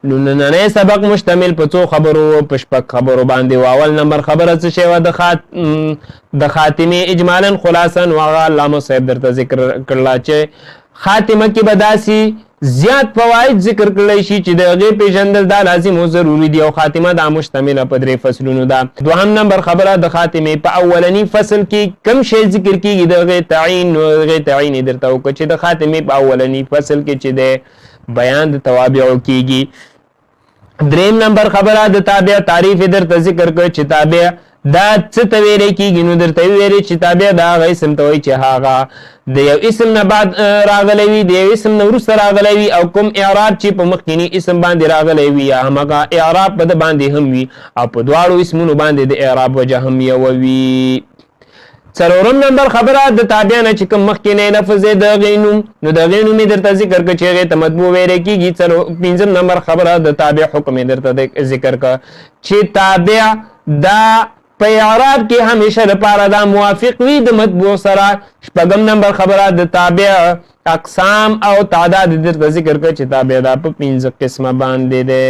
نو نننی سبق مشتمل په څو خبرو په شپږ خبرو باندې و. اول نمبر خبره څه شی وه د خاتمې اجمالا خلاصا نو هغه علامه صاحب درته ذکر کړله چې خاتمه کې به داسې زیات فواید ذکر کړلی شي چې د هغې پیژندل دا لازم او ضروري دي او خاتمه دا مشتمله په 3 فصلونو ده. دوهم نمبر خبره د خاتمې په اولني فصل کې کم شی ذکر کېږي د هغې تعین نو هغې تعین یې درته وکړه چې د خاتمې په اولني فصل کې چې دی بیان د توابعو کېږي. دریم نمبر خبره د تابع تعریف یې درته ذکر کړ چې تابع دا څه ته ویلی کېږي نو درته وویلې چې تابع د هغه اسم ته وایي چې هغه د یو اسم نه بعد راغلی وي د یو اسم نه وروسته راغلی وي او کوم اعراب چې په مخکیني اسم باندې راغلی وي یا همغه اعراب په ده باندې هم وي او په دواړو اسمونو باندې د اعراب وجه هم یوه وي. څلورم نمبر خبره د تابع نه چې کوم مخکینی لفظ دی د هغې نوم نو د هغې نوم یې درته ذکر کړه چې هغې ته مطبوع ویلی کېږي. پنځم نمبر خبره د تابع حکم یې درته ذکر کړه چې تابع دا په اعراب کې همیشه لپاره دا موافق وي د مطبوع سره. شپږم نمبر خبره د تابع اقسام او تعداد درته ذکر کړه چې تابع دا په 5 قسمه باندې دی.